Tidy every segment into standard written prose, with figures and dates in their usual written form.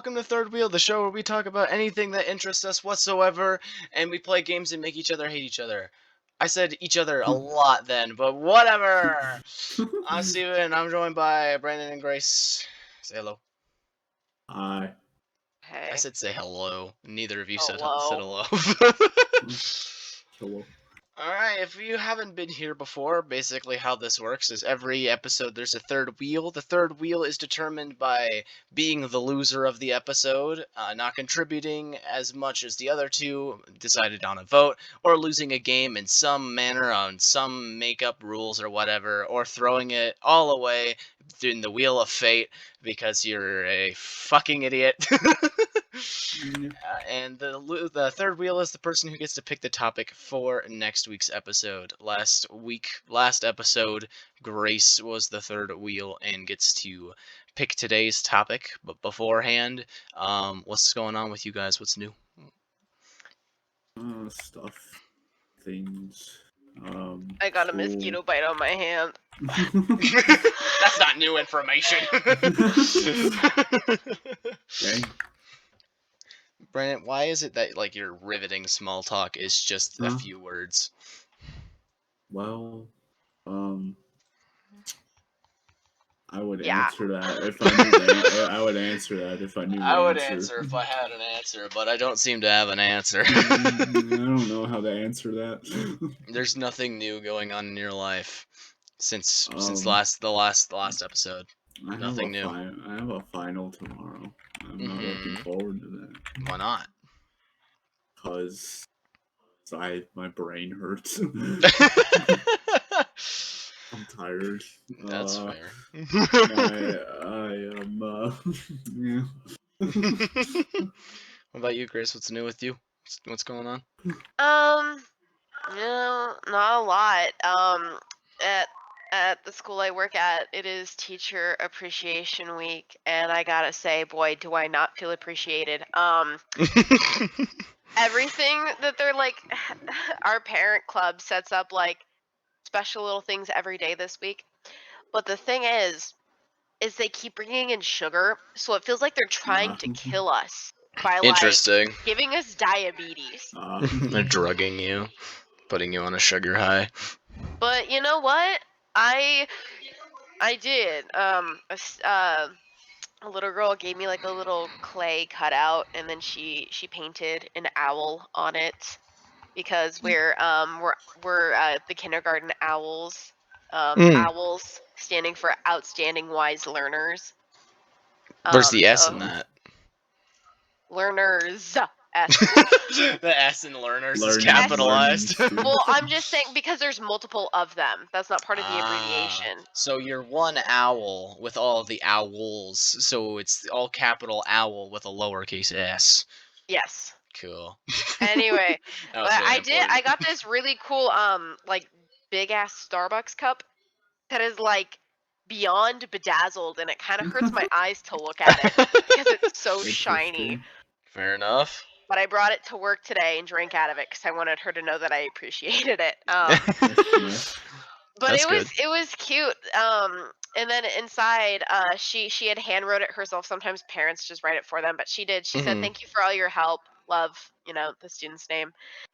welcome to Third Wheel, the show where we talk about anything that interests us whatsoever, and we play games and make each other hate each other. I said each other a lot then, but whatever! I'm Steven, and I'm joined by Brandon and Grace. Say hello. Hi. Hey. I said say hello. Neither of you Hello. said hello. Hello. Alright, if you haven't been here before, basically how this works is every episode there's a third wheel. The third wheel is determined by being the loser of the episode, not contributing as much as the other two, decided on a vote, or losing a game in some manner on some make-up rules or whatever, or throwing it all away in the wheel of fate because you're a fucking idiot. And the third wheel is the person who gets to pick the topic for next week's episode. Last episode, Grace was the third wheel and gets to pick today's topic. But beforehand, what's going on with you guys? What's new? Stuff. Things. I got a school. mosquito bite on my hand. That's not new information. Okay. Brandon, why is it that like your riveting small talk is just a Huh? few words? Well, I would Yeah. answer that if I knew the I would answer that if I knew the I would answer. answer if I had an answer, but I don't seem to have an answer. I don't know how to answer that. There's nothing new going on in your life since the last episode. Nothing new. I have a final tomorrow. I'm not looking forward to that. Why not? Cause my brain hurts. I'm tired. That's fair. I am. Yeah. What about you, Grace? What's new with you? What's going on? No, not a lot. At the school I work at, it is Teacher Appreciation Week, and I gotta say, boy, do I not feel appreciated. Everything that they're like, our parent club sets up like special little things every day this week. But the thing is they keep bringing in sugar, so it feels like they're trying to kill us by Interesting. like giving us diabetes. They're drugging you, putting you on a sugar high. But you know what? I did. A little girl gave me like a little clay cutout, and then she painted an owl on it because we're the kindergarten owls. Owls standing for outstanding wise learners. Where's the S in that? Learners. S. The S in learners is capitalized. Well, I'm just saying because there's multiple of them. That's not part of the abbreviation. So you're one owl with all of the owls. So it's all capital owl with a lowercase s. Yes. Cool. Anyway, really I got this really cool like big ass Starbucks cup that is like beyond bedazzled, and it kind of hurts my eyes to look at it because it's so shiny. Fair enough. But I brought it to work today and drank out of it because I wanted her to know that I appreciated it. But That's it was cute. And then inside, she had hand wrote it herself. Sometimes parents just write it for them, but she did. She said, "Thank you for all your help. Love," the student's name.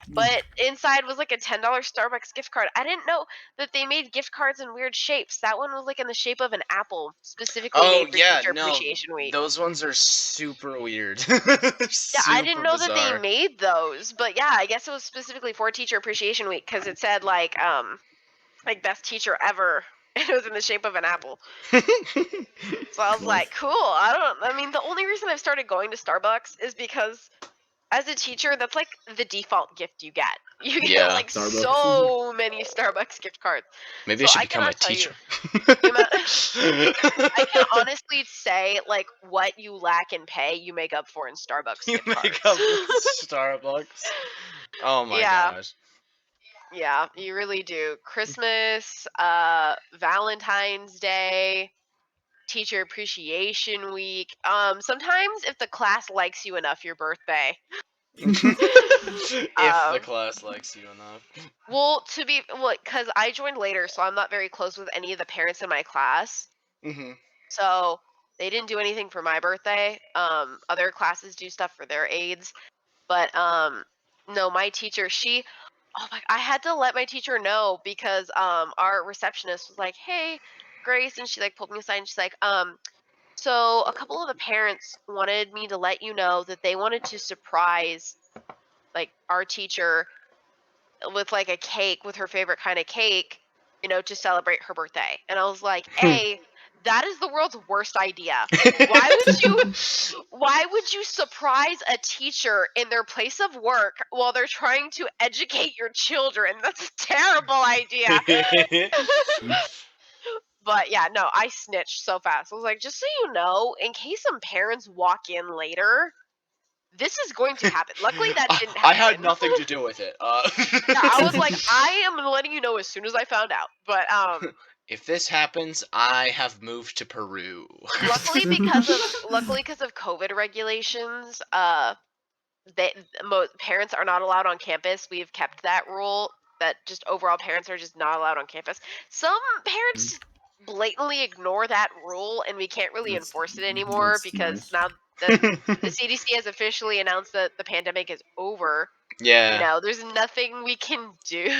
But inside was like a $10 Starbucks gift card. I didn't know that they made gift cards in weird shapes. That one was like in the shape of an apple, specifically made for Teacher Appreciation Week. Those ones are super weird. I didn't know that they made those, but yeah, I guess it was specifically for Teacher Appreciation Week because it said like best teacher ever. It was in the shape of an apple. So I was like, cool. The only reason I've started going to Starbucks is because as a teacher, that's like the default gift you get. You get like Starbucks. So many Starbucks gift cards. Maybe I should become a teacher. I can honestly say like what you lack in pay, you make up for in Starbucks gift cards. Make up with Starbucks. Oh my gosh. Yeah, you really do. Christmas, Valentine's Day, Teacher Appreciation Week. Sometimes if the class likes you enough, your birthday. If the class likes you enough. Well, because I joined later, so I'm not very close with any of the parents in my class. Mm-hmm. So They didn't do anything for my birthday. Other classes do stuff for their aides, but no, my teacher, I had to let my teacher know because our receptionist was like, "Hey, Grace," and she like pulled me aside and she's like, so a couple of the parents wanted me to let you know that they wanted to surprise like our teacher with like a cake, with her favorite kind of cake, to celebrate her birthday." And I was like, that is the world's worst idea. Why would you surprise a teacher in their place of work while they're trying to educate your children? That's a terrible idea. But yeah, no, I snitched so fast. I was like, just so you know, in case some parents walk in later, this is going to happen. Luckily, that didn't happen. I had nothing to do with it. Yeah, I was like, I am letting you know as soon as I found out. But if this happens, I have moved to Peru. luckily, because of COVID regulations, parents are not allowed on campus. We've kept that rule that just overall parents are just not allowed on campus. Some parents blatantly ignore that rule, and we can't really enforce it anymore because now the CDC has officially announced that the pandemic is over. Yeah. There's nothing we can do.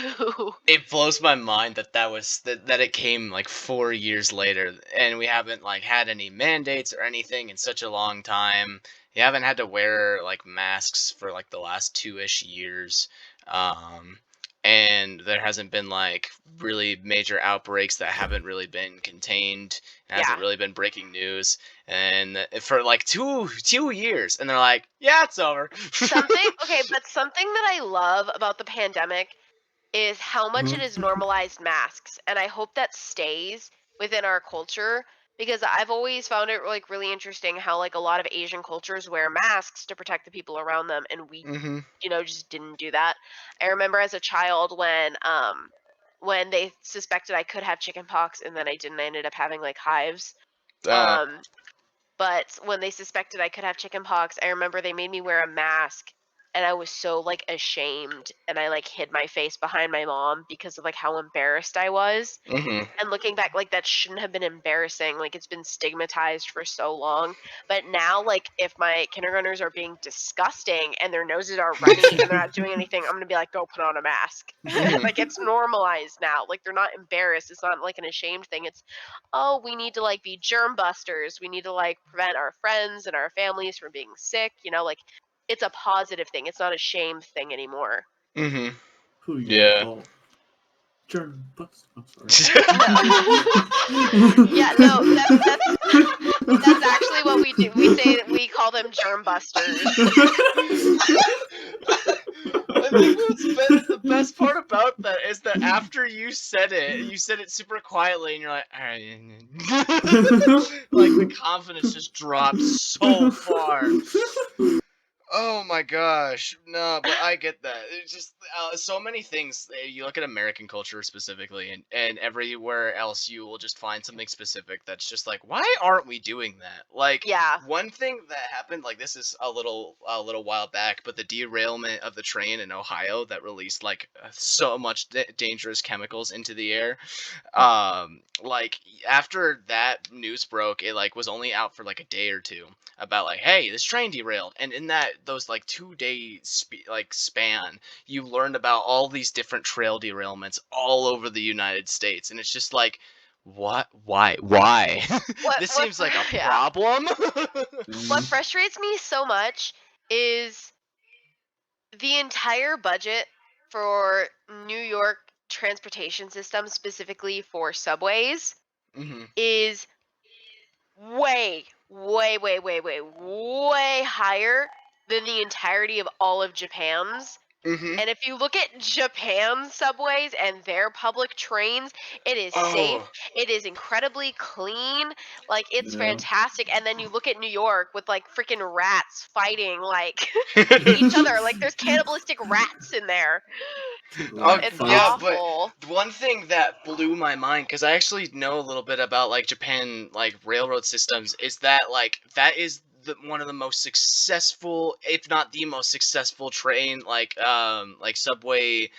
It blows my mind that it came like 4 years later, and we haven't like had any mandates or anything in such a long time. You haven't had to wear like masks for like the last 2-ish years. And there hasn't been like really major outbreaks that haven't really been contained. It hasn't really been breaking news, and for like two years, and they're like, yeah, it's over. But something that I love about the pandemic is how much it has normalized masks, and I hope that stays within our culture, because I've always found it like really interesting how like a lot of Asian cultures wear masks to protect the people around them, and we just didn't do that. I remember as a child when they suspected I could have chickenpox, and then I didn't. I ended up having like hives. But when they suspected I could have chickenpox, I remember they made me wear a mask, and I was so like ashamed, and I like hid my face behind my mom because of like how embarrassed I was. And looking back, like that shouldn't have been embarrassing. Like it's been stigmatized for so long. But now, like if my kindergartners are being disgusting and their noses are runny and they're not doing anything, I'm gonna be like, go put on a mask. Like it's normalized now. Like they're not embarrassed. It's not like an ashamed thing. It's, oh, we need to like be germ busters. We need to like prevent our friends and our families from being sick. Like it's a positive thing. It's not a shame thing anymore. Who you call? Germ busters. I'm sorry. Yeah, no, that's actually what we do. We say that we call them germ busters. I think the best part about that is that after you said it super quietly, and you're like, like the confidence just dropped so far. Oh my gosh, no, but I get that. It's just so many things. You look at American culture specifically, and everywhere else you will just find something specific that's just like, why aren't we doing that? Like, one thing that happened, like this is a little while back, but the derailment of the train in Ohio that released like so much dangerous chemicals into the air. Like after that news broke, it like was only out for like a day or two about like, hey, this train derailed, and in those like 2-day span, you learned about all these different trail derailments all over the United States, and it's just like, what? Why? This seems like a problem. What frustrates me so much is the entire budget for New York transportation system, specifically for subways, is way higher than the entirety of all of Japan's. And if you look at Japan's subways and their public trains, it is safe. It is incredibly clean. Like it's fantastic. And then you look at New York with like freaking rats fighting like each other. Like there's cannibalistic rats in there. It's awful. But one thing that blew my mind, because I actually know a little bit about like Japan like railroad systems, is that like that is one of the most successful, if not the most successful train like subway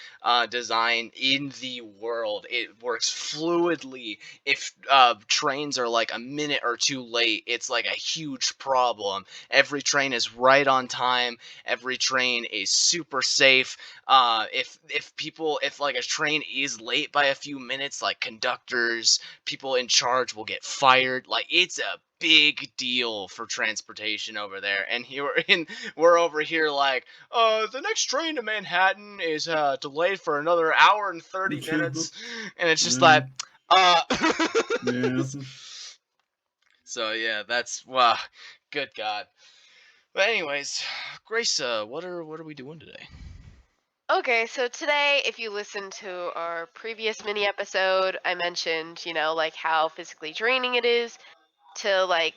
design in the world. It works fluidly. If trains are like a minute or two late, it's like a huge problem. Every train is right on time. Every train is super safe. If like a train is late by a few minutes, like conductors, people in charge will get fired. Like, it's a big deal for transportation over there. And we're over here like, the next train to Manhattan is delayed for another hour and 30 minutes. And it's just like, yeah. So yeah, that's, wow, good God. But anyways, Grace, what are we doing today? Okay, so today, if you listen to our previous mini episode, I mentioned, like how physically draining it is to like,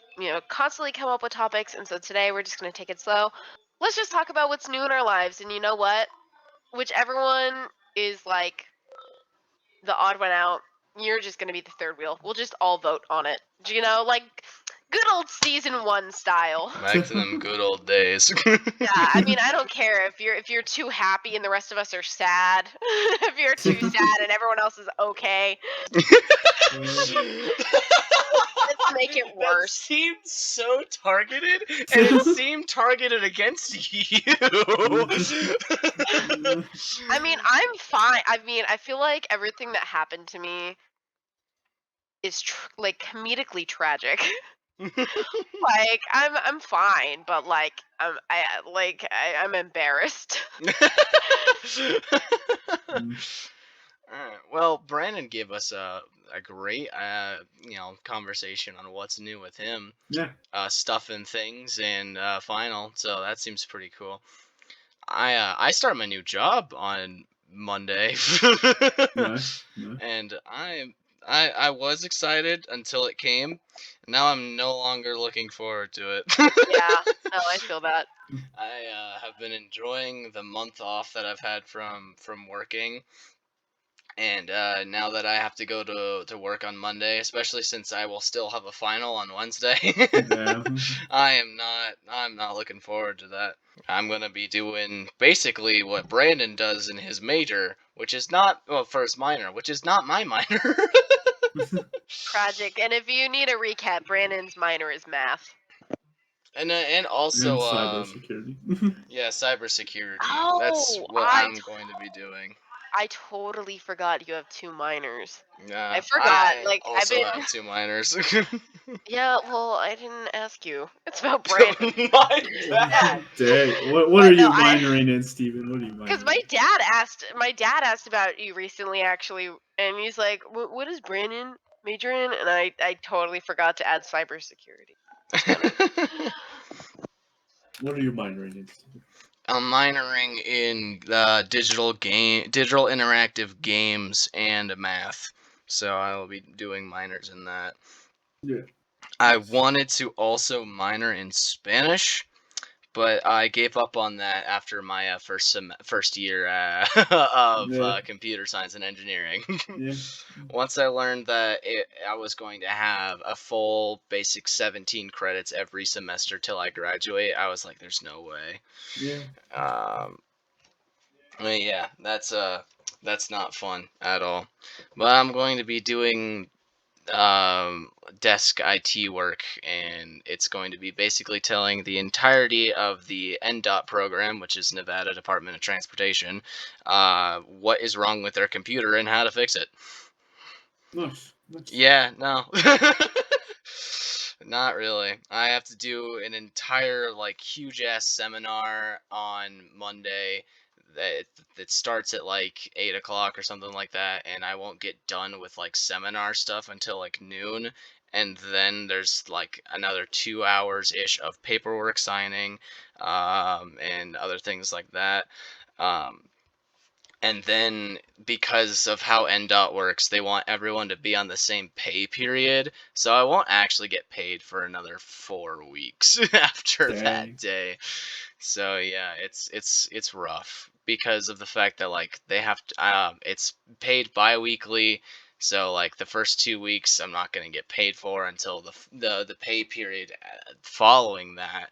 constantly come up with topics. And so today we're just going to take it slow. Let's just talk about what's new in our lives. And you know what? Whichever one is like the odd one out, you're just going to be the third wheel. We'll just all vote on it. Like good old season 1 style. Back to them good old days. Yeah, I mean, I don't care if you're too happy and the rest of us are sad. If you're too sad and everyone else is okay. Let's make it worse. That seemed so targeted, and it seemed targeted against you. I mean, I'm fine. I mean, I feel like everything that happened to me is like comedically tragic. Like, I'm fine, but like I'm embarrassed. Well, Brandon gave us a great conversation on what's new with him. Yeah. Stuff and things and final. So that seems pretty cool. I start my new job on Monday. Nice. And I was excited until it came. Now I'm no longer looking forward to it. Yeah, no, I feel that. I have been enjoying the month off that I've had from working. And now that I have to go to work on Monday, especially since I will still have a final on Wednesday, Yeah. I'm not looking forward to that. I'm gonna be doing basically what Brandon does in his major, which is not, well, for his minor, which is not my minor. Tragic. And if you need a recap, Brandon's minor is math. And also cybersecurity. Yeah, cybersecurity. Oh, That's what I'm going to be doing. I totally forgot you have 2 minors. Yeah, I forgot. I also have 2 minors. Yeah, well, I didn't ask you. It's about Brandon. My bad. Dang. What are you minoring in, Steven? What are you minoring? Because my dad asked about you recently, actually, and he's like, "What is Brandon major in?" And I totally forgot to add cybersecurity. What are you minoring in, Steven? I'm minoring in digital interactive games and math. So I will be doing minors in that. Yeah. I wanted to also minor in Spanish, but I gave up on that after my first year of computer science and engineering. Yeah. Once I learned that I was going to have a full basic 17 credits every semester till I graduate, I was like, "There's no way." Yeah. But yeah, that's not fun at all. But I'm going to be doing desk IT work, and it's going to be basically telling the entirety of the NDOT program, which is Nevada Department of Transportation, what is wrong with their computer and how to fix it. Nice. Yeah, no. Not really. I have to do an entire like huge ass seminar on Monday that starts at like 8 o'clock or something like that, and I won't get done with like seminar stuff until like noon. And then there's like another 2 hours ish of paperwork signing, and other things like that. And then because of how NDOT works, they want everyone to be on the same pay period. So I won't actually get paid for another 4 weeks after that day. So yeah, it's rough because of the fact that like they have to, it's paid bi-weekly. So like the first 2 weeks I'm not going to get paid for until the pay period following that.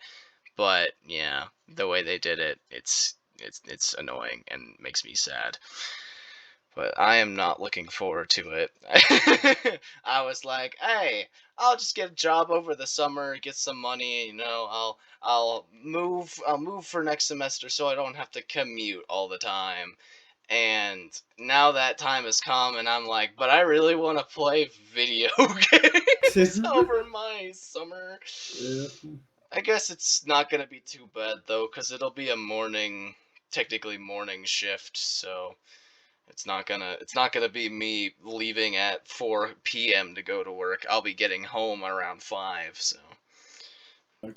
But yeah, the way they did it, it's annoying and makes me sad. But I am not looking forward to it. I was like, hey, I'll just get a job over the summer, get some money, I'll move for next semester so I don't have to commute all the time. And now that time has come and I'm like, but I really want to play video games over my summer. Yeah. I guess it's not gonna be too bad though, cause it'll be a technically morning shift, so it's not gonna be me leaving at 4 p.m. to go to work. I'll be getting home around 5, so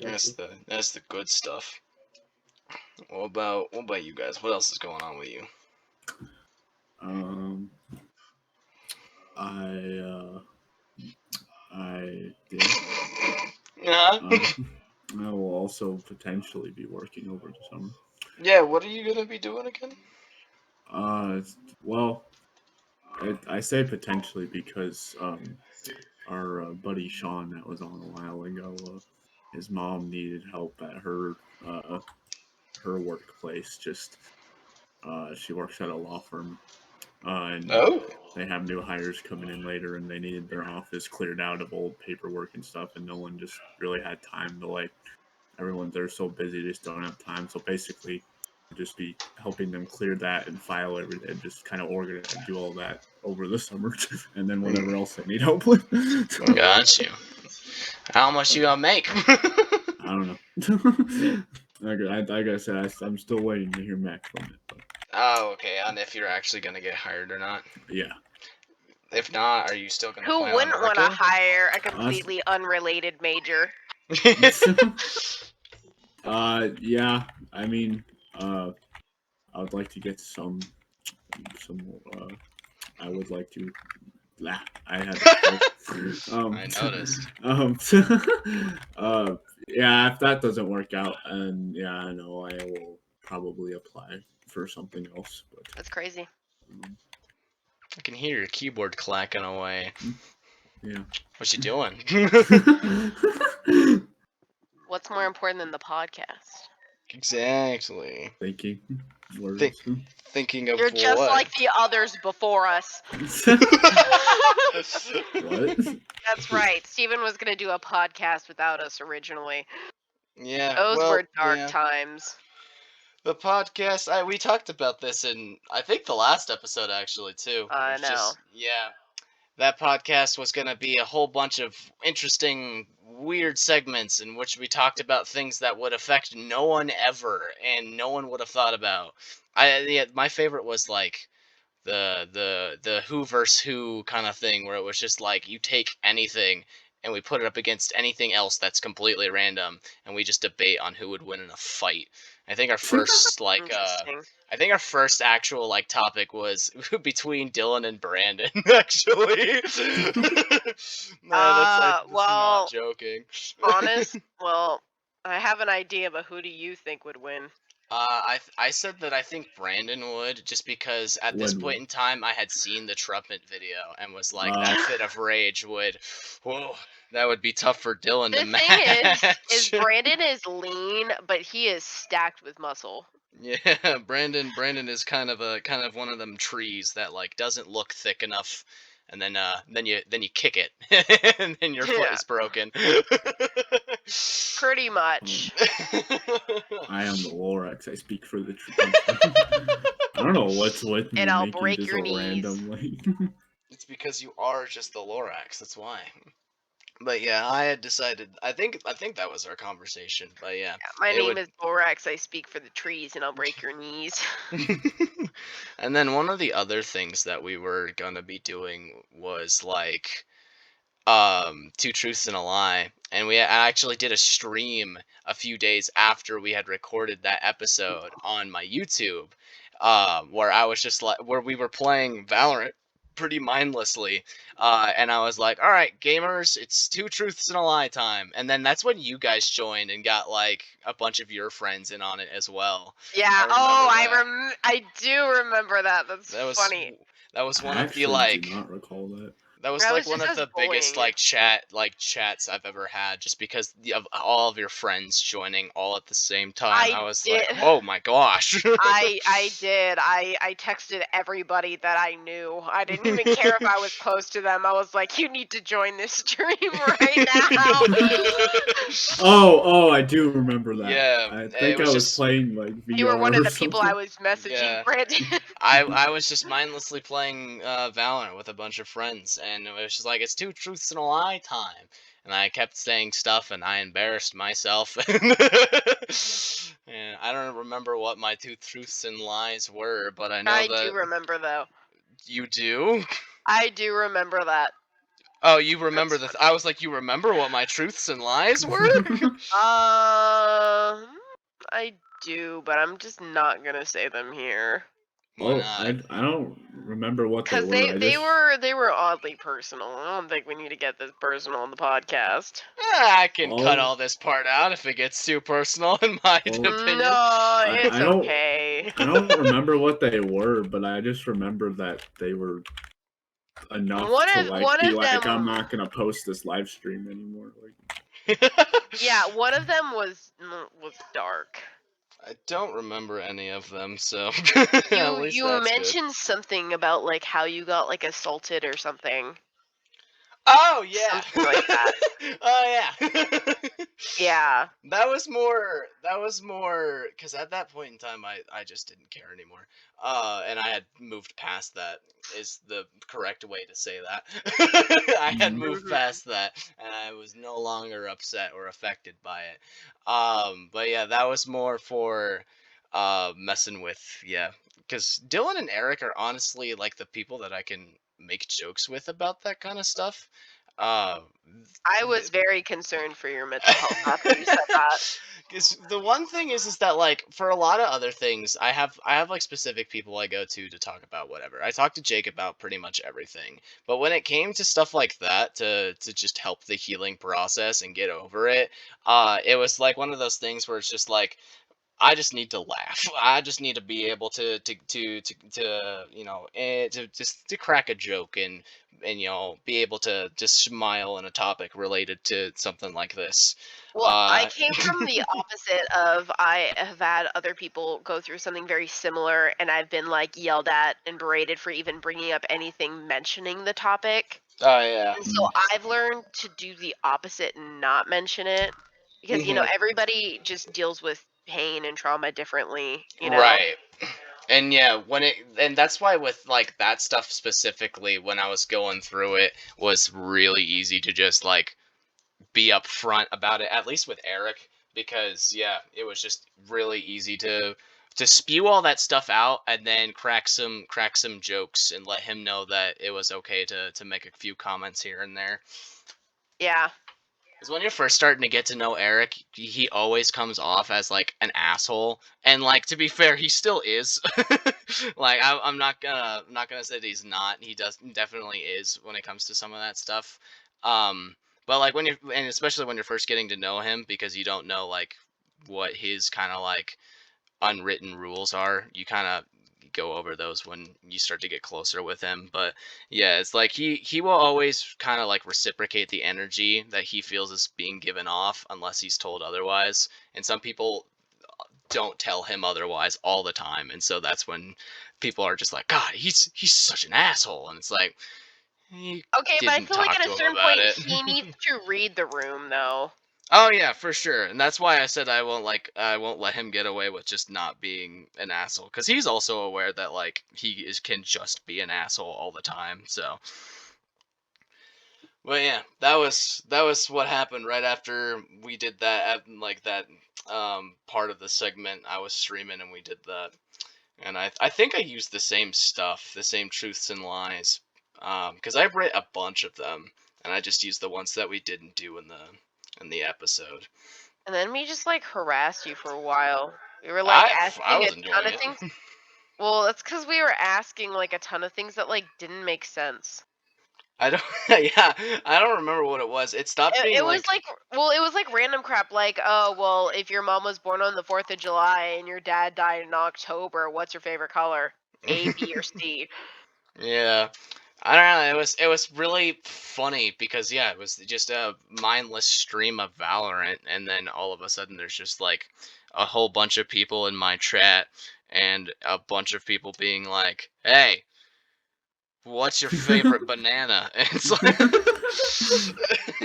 that's the good stuff. What about you guys? What else is going on with you? I did. Yeah. I will also potentially be working over the summer. Yeah, what are you gonna be doing again? Well, I say potentially because our buddy Sean that was on a while ago, his mom needed help at her workplace. Just she works at a law firm, and they have new hires coming in later, and they needed their office cleared out of old paperwork and stuff, and no one just really had time to everyone, they're so busy, they just don't have time. So basically, just be helping them clear that and file everything, and just kind of organize and do all that over the summer, and then whatever else they need help with. Got you. How much you gonna make? I don't know. Like I said, I'm still waiting to hear back from it. But. Oh, okay. And if you're actually gonna get hired or not? Yeah. If not, are you still gonna? Who wouldn't want to hire a completely unrelated major? Yeah. I mean, I would like to get some. I would like to. I had. I noticed. Yeah. If that doesn't work out, and yeah, I know I will probably apply for something else. But that's crazy. I can hear your keyboard clacking away. Yeah. What you doing? What's more important than the podcast? Exactly. Thinking. Thinking of You're just what? like the others before us. What? That's right. Steven was going to do a podcast without us originally. Yeah. Those were dark times. The podcast, we talked about this in, I think, the last episode, actually, too. I know. Yeah. That podcast was going to be a whole bunch of interesting, weird segments in which we talked about things that would affect no one ever, and no one would have thought about. My favorite was, like, the Who versus Who kind of thing, where it was just like you take anything and we put it up against anything else that's completely random, and we just debate on who would win in a fight. I think our first I think our first actual topic was between Dylan and Brandon. Actually, that's not joking. Well, I have an idea, but who do you think would win? I said that I think Brandon would, just because at this point in time I had seen the trumpet video and was like, that fit of rage that would be tough for Dylan to match. The thing is Brandon is lean, but he is stacked with muscle. Yeah, Brandon is kind of one of them trees that doesn't look thick enough, and then you kick it, and then your foot is broken. Pretty much. I am the Lorax. I speak for the truth. I don't know what's with me. And I'll break your knees. Random, It's because you are just the Lorax. That's why. But yeah, I had decided. I think that was our conversation. But yeah, my name is Lorax. I speak for the trees, and I'll break your knees. And then one of the other things that we were gonna be doing was Two Truths and a Lie, and I actually did a stream a few days after we had recorded that episode on my YouTube, where I was just where we were playing Valorant, pretty mindlessly. And I was like, all right, gamers, it's 2 truths and a lie time. And then that's when you guys joined and got like a bunch of your friends in on it as well. Yeah. I do remember that. That's funny. That was one of the I do not recall that. That was like one of the biggest chats I've ever had, just because of all of your friends joining all at the same time. I was like, oh my gosh. I did. I texted everybody that I knew. I didn't even care if I was close to them. I was like, you need to join this stream right now. Oh, I do remember that. Yeah, I think I was playing like VR. You were one of the people I was messaging, Brandon. I was just mindlessly playing Valorant with a bunch of friends, and it was just like, it's 2 truths and a lie time. And I kept saying stuff, and I embarrassed myself. And I don't remember what my 2 truths and lies were, but I know that... I do remember, though. You do? I do remember that. Oh, you remember I was like, you remember what my truths and lies were? I do, but I'm just not gonna say them here. Well, I don't remember what they were. Because they were oddly personal. I don't think we need to get this personal on the podcast. I can cut all this part out if it gets too personal, in my opinion. No, it's okay. I don't remember what they were, but I just remember that they were enough I'm not gonna post this live stream anymore. Yeah, one of them was dark. I don't remember any of them, so you mentioned something about like how you got like assaulted or something. Oh yeah, something like that. Oh yeah. Yeah. That was more because at that point in time I just didn't care anymore. And I had moved past that, is the correct way to say that. I had moved past that, and I was no longer upset or affected by it. But yeah, that was more for messing with, because Dylan and Eric are honestly like the people that I can make jokes with about that kind of stuff. I was very concerned for your mental health after you said that. Because the one thing is that like for a lot of other things, I have like specific people I go to talk about whatever. I talk to Jake about pretty much everything. But when it came to stuff like that, to just help the healing process and get over it, it was like one of those things where it's just like, I just need to laugh. I just need to be able to just to crack a joke and be able to just smile on a topic related to something like this. Well, I came from the opposite of, I have had other people go through something very similar, and I've been like yelled at and berated for even bringing up anything mentioning the topic. Oh yeah. And so I've learned to do the opposite and not mention it, because everybody just deals with pain and trauma differently, Right. And yeah, and that's why with like that stuff specifically, when I was going through it, was really easy to just like be upfront about it, at least with Eric, because it was just really easy to spew all that stuff out and then crack some jokes and let him know that it was okay to make a few comments here and there. Yeah. Because when you're first starting to get to know Eric, he always comes off as like an asshole, and like, to be fair, he still is. Like, I'm not gonna say that he's not. He definitely is when it comes to some of that stuff. But like and especially when you're first getting to know him, because you don't know like what his kind of like unwritten rules are, you kind of go over those when you start to get closer with him. But yeah, it's like he will always kind of like reciprocate the energy that he feels is being given off, unless he's told otherwise. And some people don't tell him otherwise all the time, and so that's when people are just like, God, he's such an asshole. And it's like, okay, but I feel like at a certain point he needs to read the room, though. Oh yeah, for sure. And that's why I said I won't let him get away with just not being an asshole, because he's also aware that like he can just be an asshole all the time. So, but yeah, that was what happened right after we did that, like that part of the segment. I was streaming and we did that, and I think I used the same stuff, the same truths and lies, because I've read a bunch of them, and I just used the ones that we didn't do in the episode. And then we just like harassed you for a while. We were like asking a ton of things. Well, that's because we were asking like a ton of things that like didn't make sense. I don't. Yeah, I don't remember what it was. It stopped being It was like, well, it was like random crap. Like, oh, well, if your mom was born on the 4th of July and your dad died in October, what's your favorite color? A, B, or C? Yeah. I don't know. It was really funny because yeah, it was just a mindless stream of Valorant, and then all of a sudden there's just like a whole bunch of people in my chat, and a bunch of people being like, "Hey, what's your favorite banana?" And it's like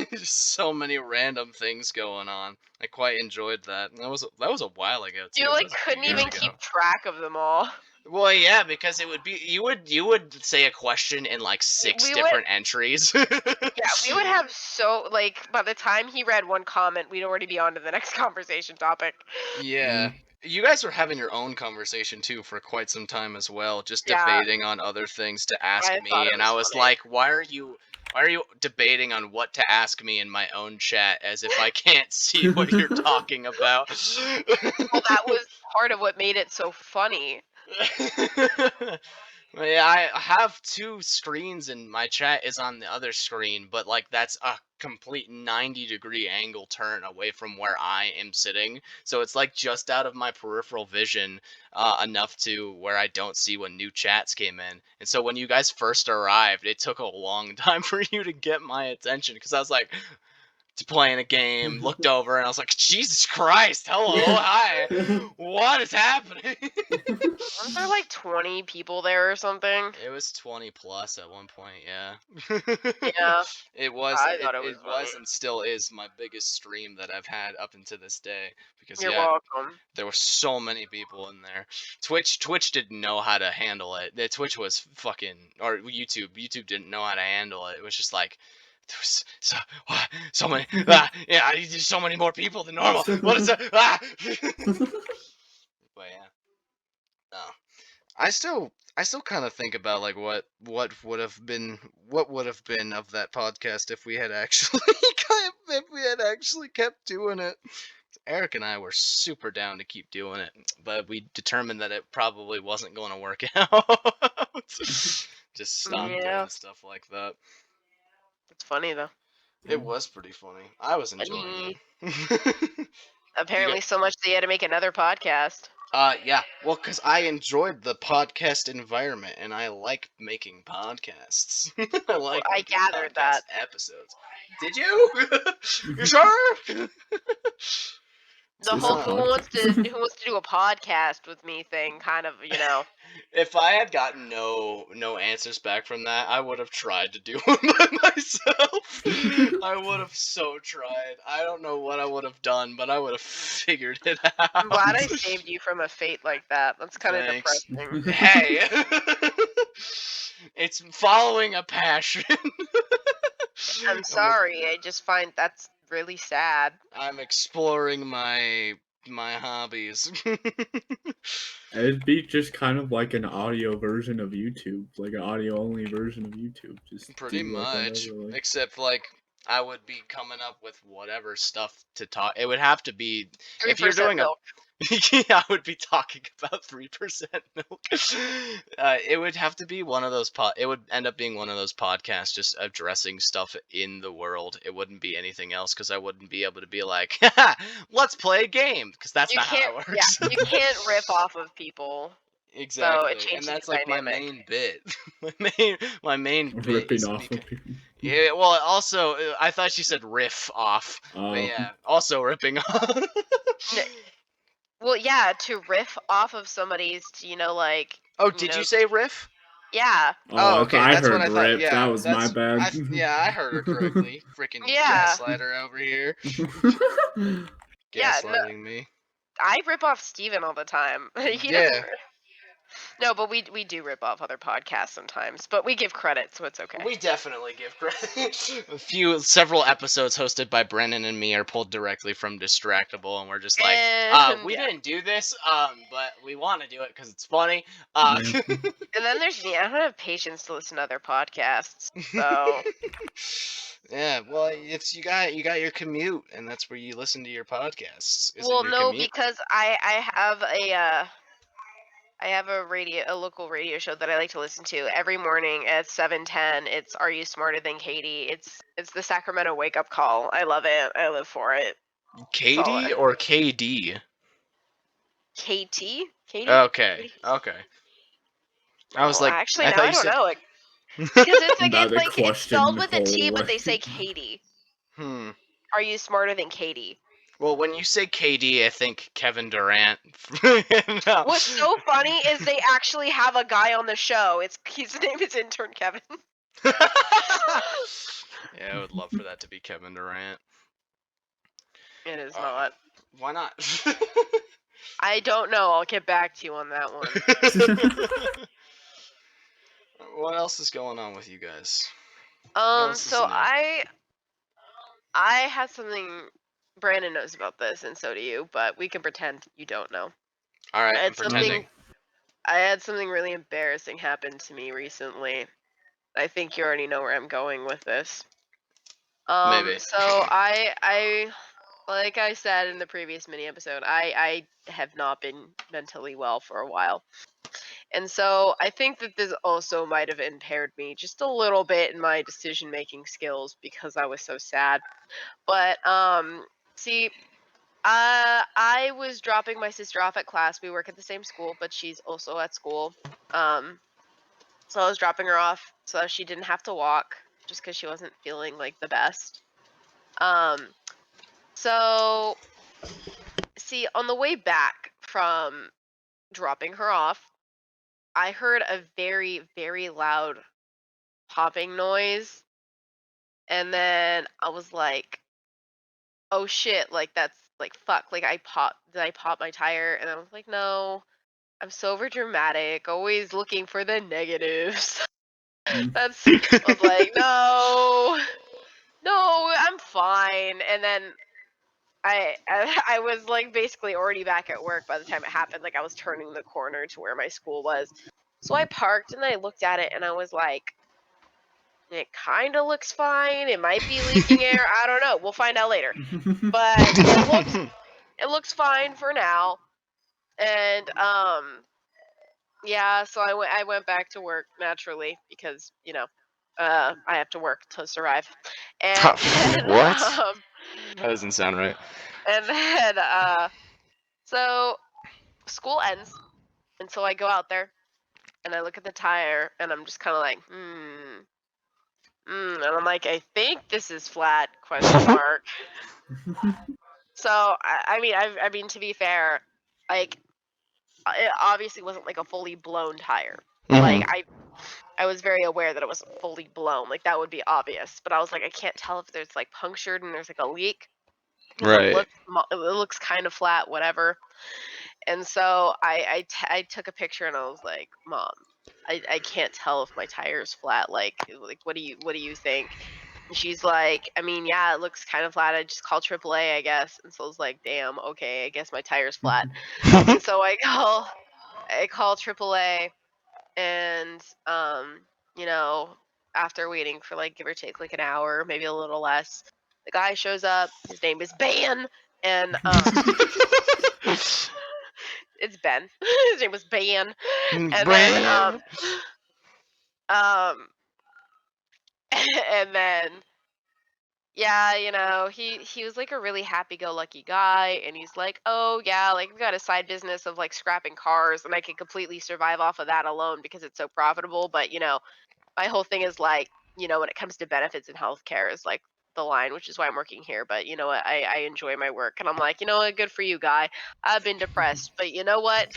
just so many random things going on. I quite enjoyed that. That was a while ago too. You like couldn't even keep track of them all. Well, yeah, because it would be you would say a question in like 6 different entries. Yeah, we would have like by the time he read one comment, we'd already be on to the next conversation topic. Yeah. You guys were having your own conversation too for quite some time as well, just debating on other things to ask me, and I was funny. Like, why are you debating on what to ask me in my own chat as if I can't see what you're talking about? Well, that was part of what made it so funny. Yeah, I have 2 screens and my chat is on the other screen, but like that's a complete 90-degree angle turn away from where I am sitting. So it's like just out of my peripheral vision enough to where I don't see when new chats came in. And so when you guys first arrived, it took a long time for you to get my attention because I was like, playing a game, looked over, and I was like, Jesus Christ, hello, hi, what is happening? Weren't there like 20 people there or something? It was 20 plus at one point, yeah. Yeah. It was, it was and still is my biggest stream that I've had up until this day. Because You're welcome. There were so many people in there. Twitch didn't know how to handle it. Twitch was fucking, or YouTube didn't know how to handle it. It was just like, there's so many, yeah, there's so many more people than normal. What is that? But yeah, no. I still kind of think about like what would have been of that podcast if we had actually kept doing it. Eric and I were super down to keep doing it, but we determined that it probably wasn't going to work out. Just stop doing stuff like that. It's funny though. It was pretty funny. I was enjoying it. Apparently so much they had to make another podcast. Yeah. Well, because I enjoyed the podcast environment and I like making podcasts. I gathered that episodes. Did you? You sure? The whole who wants to do a podcast with me thing kind of, you know. If I had gotten no answers back from that, I would have tried to do one by myself. I would have so tried. I don't know what I would have done, but I would have figured it out. I'm glad I saved you from a fate like that. That's kind of depressing. Hey, it's following a passion. I'm sorry. I just find that's really sad. I'm exploring my hobbies. It'd be just kind of like an audio version of YouTube, like an audio only version of YouTube. Just pretty much, except like I would be coming up with whatever stuff to talk. It would have to be if you're doing milk. I would be talking about 3% milk. It would have to be one of those it would end up being one of those podcasts just addressing stuff in the world. It wouldn't be anything else because I wouldn't be able to be like, let's play a game, because that's not how it works. Yeah, you can't rip off of people. Exactly, so and that's like dynamic. My main bit. my main bit ripping off of people. Yeah, well, also, I thought she said riff off. But yeah, also ripping off. Well, yeah, to riff off of somebody's, you know, like. Oh, did you say riff? Yeah. Oh, okay. That's what I thought. Rip. Yeah, that was my bad. I heard her correctly. Freaking gaslighter over here. Gaslighting me. I rip off Steven all the time. Yeah. No, but we do rip off other podcasts sometimes, but we give credit, so it's okay. We definitely give credit. Several episodes hosted by Brennan and me are pulled directly from Distractable, and we're just like, we didn't do this, but we want to do it because it's funny. And then there's me. I don't have patience to listen to other podcasts, so. Yeah, well, it's you got your commute, and that's where you listen to your podcasts. Well, no, because I I have a local radio show that I like to listen to every morning at 7:10. It's Are You Smarter Than Katie? It's the Sacramento Wake Up Call. I love it. I live for it. Katie or KD? KT? Katie? Okay. Okay. I was like, actually, now I don't know. Because it's like it's spelled with a T, but they say Katie. Are you smarter than Katie? Well, when you say KD, I think Kevin Durant. No. What's so funny is they actually have a guy on the show. His name is Intern Kevin. Yeah, I would love for that to be Kevin Durant. It is not. Why not? I don't know. I'll get back to you on that one. What else is going on with you guys? So I had something. Brandon knows about this, and so do you. But we can pretend you don't know. All right, I'm pretending. I had something really embarrassing happen to me recently. I think you already know where I'm going with this. Maybe. So I like I said in the previous mini episode, I have not been mentally well for a while. And so I think that this also might have impaired me just a little bit in my decision-making skills because I was so sad. But see, I was dropping my sister off at class. We work at the same school, but she's also at school. So I was dropping her off so she didn't have to walk just because she wasn't feeling like the best. So see, on the way back from dropping her off, I heard a very, very loud popping noise. And then I was like, oh shit, like that's like fuck, like did I pop my tire? And I was like, no, I'm so over dramatic, always looking for the negatives. I was like, no, I'm fine. And then I was like basically already back at work by the time it happened. Like I was turning the corner to where my school was. So I parked and I looked at it and I was like, it kind of looks fine. It might be leaking air. I don't know. We'll find out later. But it looks fine for now. And yeah, so I went back to work naturally because, you know, I have to work to survive. And what? That doesn't sound right. And then so school ends, and so I go out there and I look at the tire and I'm just kind of like, and I'm like, I think this is flat, question mark. So I mean to be fair, like it obviously wasn't like a fully blown tire. Like I was very aware that it wasn't fully blown. Like that would be obvious, but I was like, I can't tell if there's like punctured and there's like a leak. Right. It looks kind of flat, whatever. And so I took a picture and I was like, Mom, I can't tell if my tire's flat. Like what do you think? And she's like, I mean, yeah, it looks kind of flat. I just call AAA, I guess. And so I was like, damn, okay, I guess my tire's flat. And so I call AAA, and you know, after waiting for like give or take like an hour, maybe a little less, the guy shows up. His name is Ben, and it's Ben. His name was Ben. And then and then yeah, you know, he was like a really happy-go-lucky guy, and he's like, oh yeah, like we've got a side business of like scrapping cars, and I can completely survive off of that alone because it's so profitable. But you know, my whole thing is like, you know, when it comes to benefits and healthcare is like the line, which is why I'm working here. But you know what, I enjoy my work, and I'm like, you know what, good for you, guy. I've been depressed, but you know what,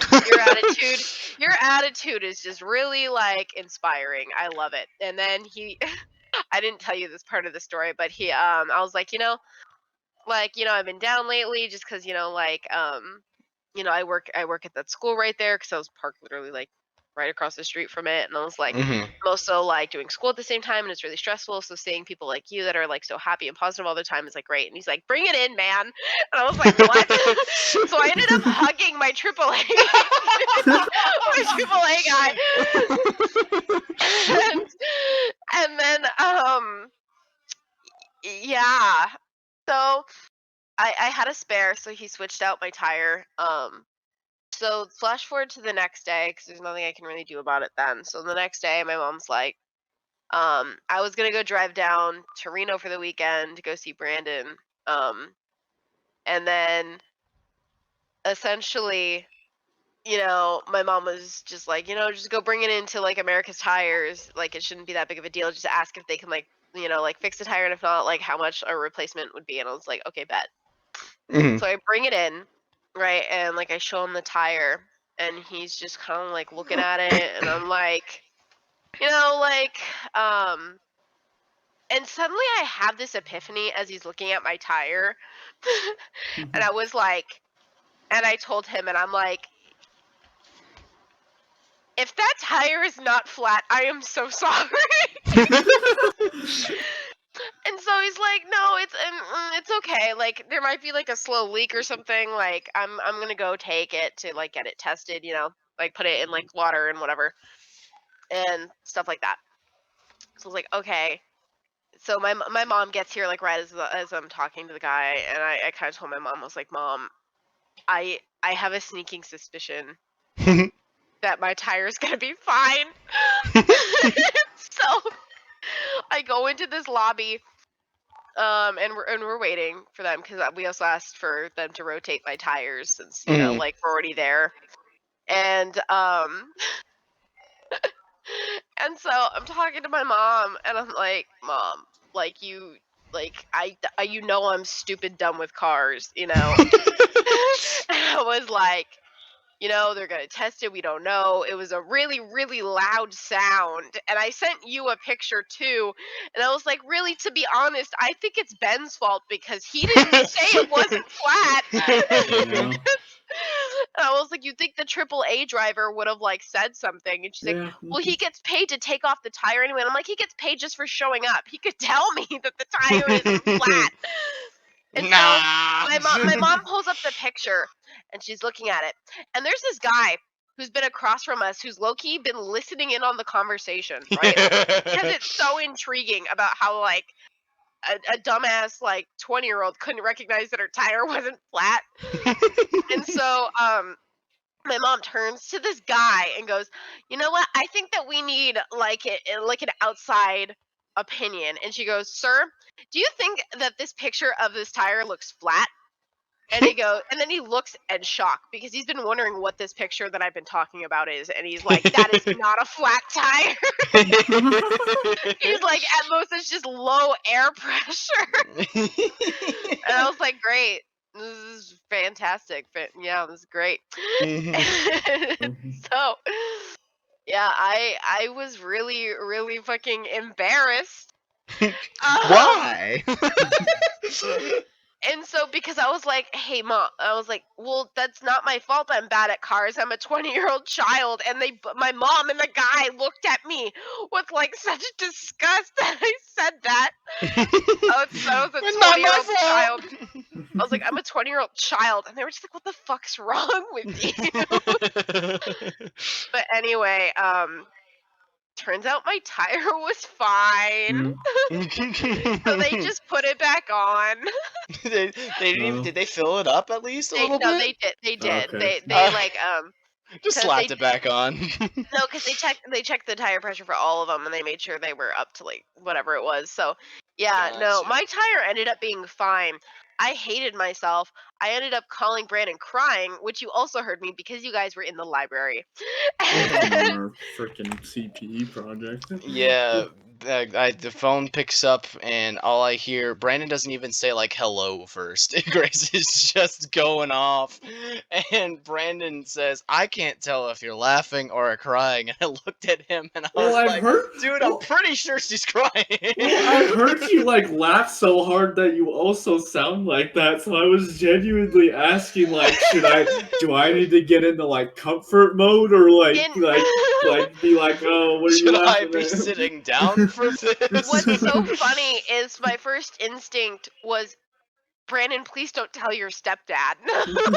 your attitude is just really like inspiring. I love it. And then I didn't tell you this part of the story, but I was like, you know, I've been down lately just because, you know, like you know, I work at that school right there because I was parked literally like right across the street from it, and I was like, I'm also like doing school at the same time, and it's really stressful. So seeing people like you that are like so happy and positive all the time is like great. And he's like, bring it in, man. And I was like, what? So I ended up hugging my AAA, my AAA guy, and then yeah. So I had a spare, so he switched out my tire. So flash forward to the next day, because there's nothing I can really do about it then. So the next day, my mom's like, I was gonna go drive down to Reno for the weekend to go see Brandon. And then essentially, my mom was just like, just go bring it into like America's Tires. Like it shouldn't be that big of a deal. Just ask if they can like, fix the tire, and if not, like how much a replacement would be. And I was like, okay, bet. Mhm. So I bring it in, right, and like I show him the tire, and he's just kind of like looking at it, and I'm like, and suddenly I have this epiphany as he's looking at my tire, and I was like, and I told him, and I'm like, if that tire is not flat, I am so sorry. And so he's like, no, it's okay. Like there might be like a slow leak or something. Like I'm gonna go take it to like get it tested. Like put it in like water and whatever, and stuff like that. So I was like, okay. So my mom gets here like right as I'm talking to the guy, and I kind of told my mom, I was like, Mom, I have a sneaking suspicion that my tire's gonna be fine. So I go into this lobby, and we're waiting for them because we also asked for them to rotate my tires since like we're already there, and and so I'm talking to my mom, and I'm like, Mom, like I'm stupid dumb with cars, and I was like, they're going to test it. We don't know. It was a really, really loud sound. And I sent you a picture too. And I was like, really, to be honest, I think it's Ben's fault because he didn't say it wasn't flat. Yeah. And I was like, you think the AAA driver would have like said something? And she's like, well, he gets paid to take off the tire anyway. And I'm like, he gets paid just for showing up. He could tell me that the tire isn't flat. And so my mom pulls up the picture, and she's looking at it. And there's this guy who's been across from us who's low-key been listening in on the conversation, right? Because it's so intriguing about how, like, a dumbass, like, 20-year-old couldn't recognize that her tire wasn't flat. And so, my mom turns to this guy and goes, you know what? I think that we need, like an outside opinion. And she goes, sir, do you think that this picture of this tire looks flat? And and then he looks in shock because he's been wondering what this picture that I've been talking about is. And he's like, that is not a flat tire. He's like, at most it's just low air pressure. And I was like, great. This is fantastic. Yeah, this is great. So, yeah, I was really, really fucking embarrassed. Why? And so, because I was like, hey, Mom, I was like, well, that's not my fault I'm bad at cars. I'm a 20-year-old child. And my mom and the guy looked at me with like such disgust that I said that. I was a 20-year-old child. I was like, I'm a 20-year-old child. And they were just like, what the fuck's wrong with you? But anyway, turns out my tire was fine. So they just put it back on. They didn't even, did they fill it up at least a little bit? No, they did. Okay. They like just slapped it back on. No, because they checked the tire pressure for all of them, and they made sure they were up to like whatever it was. So yeah, no, my tire ended up being fine. I hated myself. I ended up calling Brandon crying, which you also heard me because you guys were in the library. Our freaking CPE project. Yeah, the phone picks up, and all I hear, Brandon doesn't even say like hello first. Grace is just going off, and Brandon says, "I can't tell if you're laughing or crying." And I looked at him, and I was like, "Dude, I'm pretty sure she's crying." I heard you like laugh so hard that you also sound like that, so I was genuinely asking, like, do I need to get into like comfort mode or like be like, oh, what are you laughing at? Should I be sitting down for this? What's so funny is my first instinct was, Brandon, please don't tell your stepdad. Because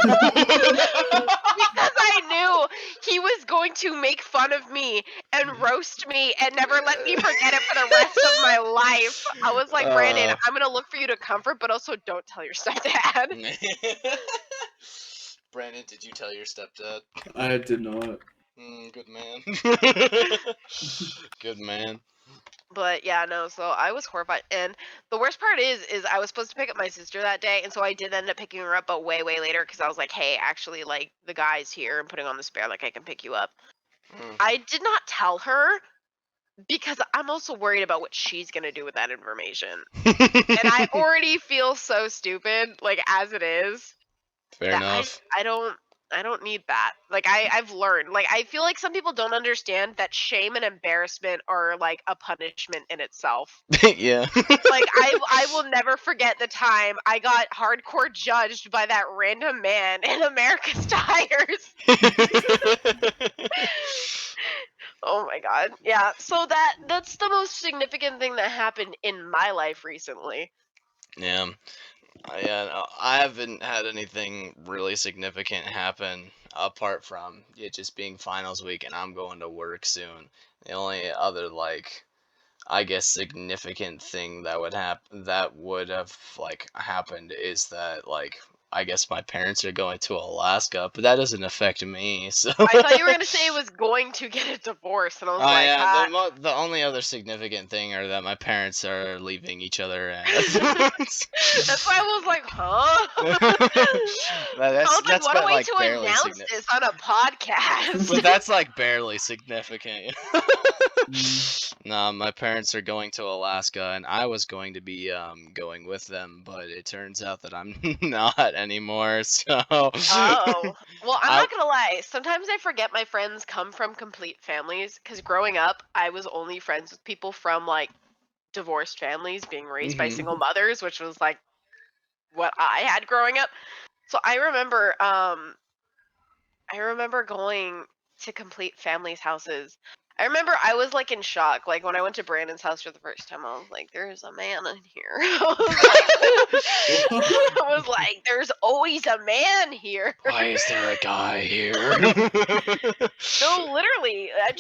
I knew he was going to make fun of me and roast me and never let me forget it for the rest of my life. I was like, Brandon, I'm going to look for you to comfort, but also don't tell your stepdad. Brandon, did you tell your stepdad? I did not. Good man. Good man. But yeah, no, so I was horrified. And the worst part is I was supposed to pick up my sister that day, and so I did end up picking her up, but way, way later, because I was like, hey, actually, like, the guy's here and putting on the spare, like, I can pick you up. I did not tell her because I'm also worried about what she's going to do with that information. And I already feel so stupid, like, as it is. Fair enough. I don't need that. Like, I've learned. Like, I feel like some people don't understand that shame and embarrassment are like a punishment in itself. Yeah. Like, I will never forget the time I got hardcore judged by that random man in America's Tires. Oh my god. Yeah. So that's the most significant thing that happened in my life recently. Yeah. Yeah, I haven't had anything really significant happen apart from it just being finals week and I'm going to work soon. The only other, like, I guess significant thing that would have like happened is that, like, I guess my parents are going to Alaska, but that doesn't affect me. So I thought you were gonna say it was going to get a divorce, and I was like, yeah, the only other significant thing are that my parents are leaving each other. And that's why I was like, huh? That's what a way like to announce this on a podcast. But that's like barely significant. Nah, my parents are going to Alaska, and I was going to be going with them, but it turns out that I'm not anymore. So. Oh, well, I'm not gonna lie. Sometimes I forget my friends come from complete families. Because growing up, I was only friends with people from like divorced families, being raised by single mothers, which was like what I had growing up. So I remember going to complete families' houses. I remember I was like in shock. Like when I went to Brandon's house for the first time, I was like, "There's a man in here." I was like, "There's always a man here." Why is there a guy here? No, literally. I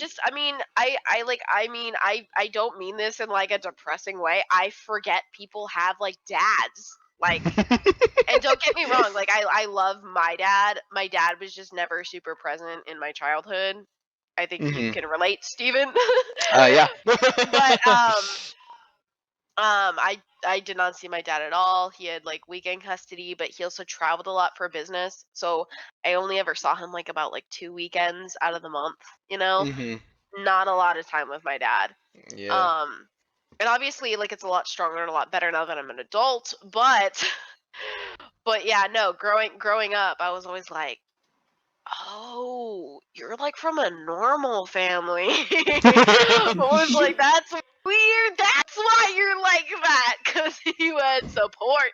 don't mean this in like a depressing way. I forget people have like dads. Like, and don't get me wrong, like I love my dad. My dad was just never super present in my childhood. I think you can relate, Steven. Yeah. But I did not see my dad at all. He had like weekend custody, but he also traveled a lot for business. So I only ever saw him like about like 2 weekends out of the month, you know? Not a lot of time with my dad. Yeah. And obviously like it's a lot stronger and a lot better now that I'm an adult, but yeah, no, growing up, I was always like, "Oh, you're like from a normal family." I was like, "That's weird. That's why you're like that, because you had support."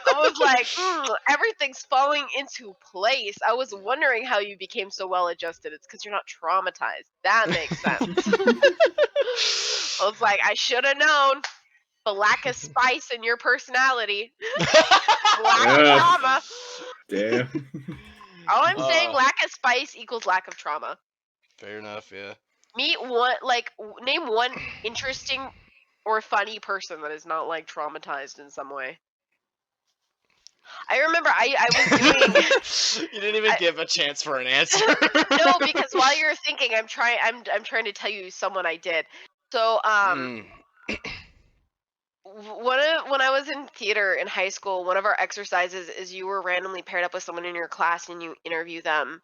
I was like, everything's falling into place. I was wondering how you became so well adjusted. It's because you're not traumatized. That makes sense. I was like, I should have known. The lack of spice in your personality. Lack of trauma. Damn. All I'm saying, lack of spice equals lack of trauma. Fair enough, yeah. Name one interesting or funny person that is not like traumatized in some way. I remember I was doing. You didn't even give a chance for an answer. No, because while you're thinking, I'm trying to tell you someone I did. So when I was in theater in high school, one of our exercises is you were randomly paired up with someone in your class and you interview them,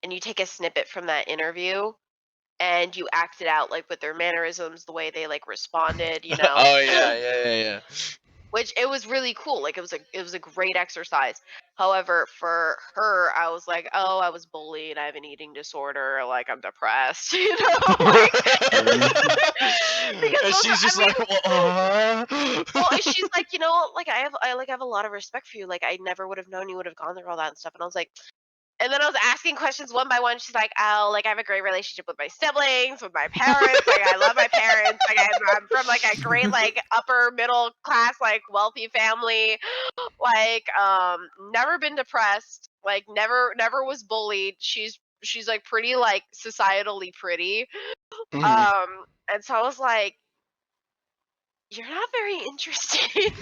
and you take a snippet from that interview, and you act it out like with their mannerisms, the way they like responded, you know. Oh yeah. Which it was really cool. Like it was a great exercise. However, for her, I was like, "Oh, I was bullied. I have an eating disorder. Like I'm depressed." You know. Like, because and she's just like, well, she's like, you know, like I have a lot of respect for you. Like I never would have known you would have gone through all that and stuff. And I was like, and then I was asking questions one by one. She's like, "Oh, like I have a great relationship with my siblings, with my parents. Like I love my parents. Like I'm from like a great like upper middle class like wealthy family. Like never been depressed. Like never was bullied. She's like pretty like societally pretty. And so I was like, you're not very interesting.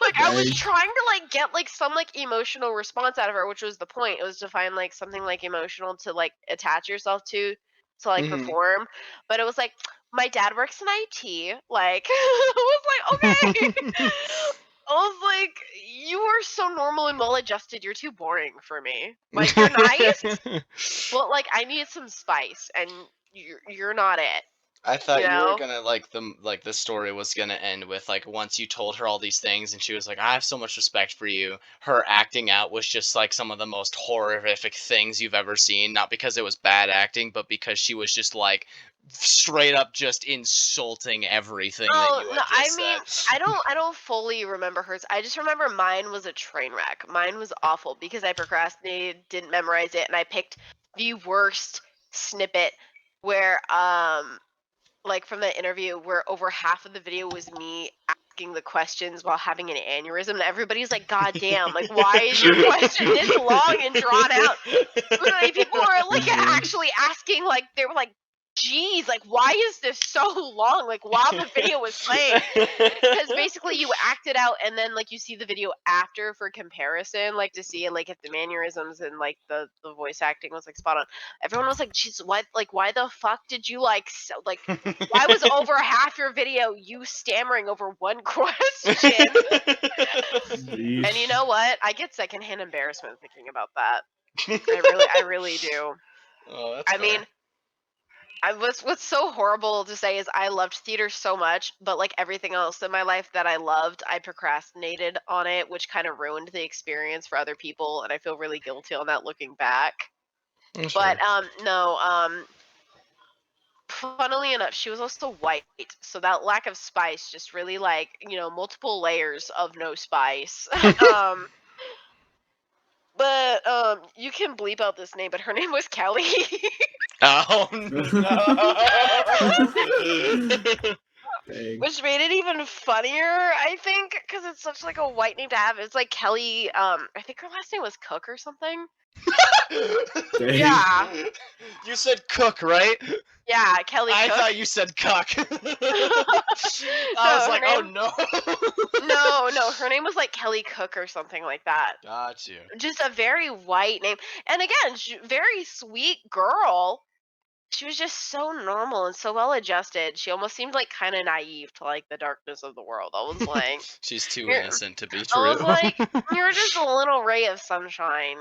Like, I was trying to, like, get, like, some, like, emotional response out of her, which was the point. It was to find, like, something, like, emotional to, like, attach yourself to like, perform. But it was like, my dad works in IT. Like, I was like, okay. I was like, you are so normal and well-adjusted, you're too boring for me. Like, you're nice, but, like, I need some spice, and you're not it. I thought you were gonna like the story was gonna end with like once you told her all these things and she was like, I have so much respect for you. Her acting out was just like some of the most horrific things you've ever seen. Not because it was bad acting, but because she was just like straight up just insulting everything that you had just said. I don't fully remember hers. I just remember mine was a train wreck. Mine was awful because I procrastinated, didn't memorize it, and I picked the worst snippet where like from the interview where over half of the video was me asking the questions while having an aneurysm, and everybody's like, God damn, like, why is your question this long and drawn out? Literally, people were like actually asking, like, they were like, geez, like, why is this so long? Like, while the video was playing, because basically you act it out and then like you see the video after for comparison, like to see like if the mannerisms and like the voice acting was like spot on. Everyone was like, geez, what, like, why the fuck did you like like, why was over half your video you stammering over one question? And you know what? I get secondhand embarrassment thinking about that. I really do. Oh, that's fair. mean, what's so horrible to say is I loved theater so much, but like everything else in my life that I loved, I procrastinated on it, which kind of ruined the experience for other people, and I feel really guilty on that looking back. That's But fair. no, funnily enough, she was also white, so that lack of spice just really like, multiple layers of no spice. But you can bleep out this name, but her name was Kelly. Oh no. Which made it even funnier, I think, because it's such like a white name to have. It's like Kelly. I think her last name was Cook or something. Yeah. You said Cook, right? Yeah, Kelly Cook. I thought you said Cuck. I was like, oh no. No, her name was like Kelly Cook or something like that. Got you. Just a very white name, and again, very sweet girl. She was just so normal and so well adjusted. She almost seemed like kind of naive to like the darkness of the world. I was like, she's too innocent to be true. I was like, you're just a little ray of sunshine,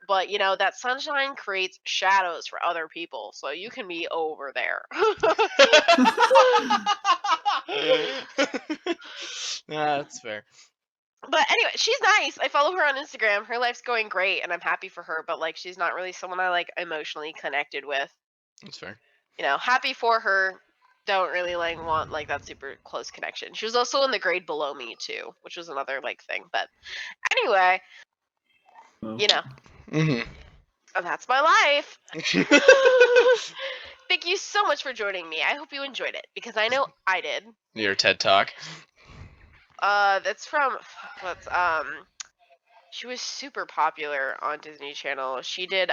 but that sunshine creates shadows for other people, so you can be over there. That's fair. But anyway, she's nice. I follow her on Instagram. Her life's going great and I'm happy for her, but like she's not really someone I like emotionally connected with. That's fair. Happy for her. Don't really like want like that super close connection. She was also in the grade below me too, which was another like thing. But anyway, that's my life. Thank you so much for joining me. I hope you enjoyed it because I know I did. Your TED Talk. That's from she was super popular on Disney Channel. She did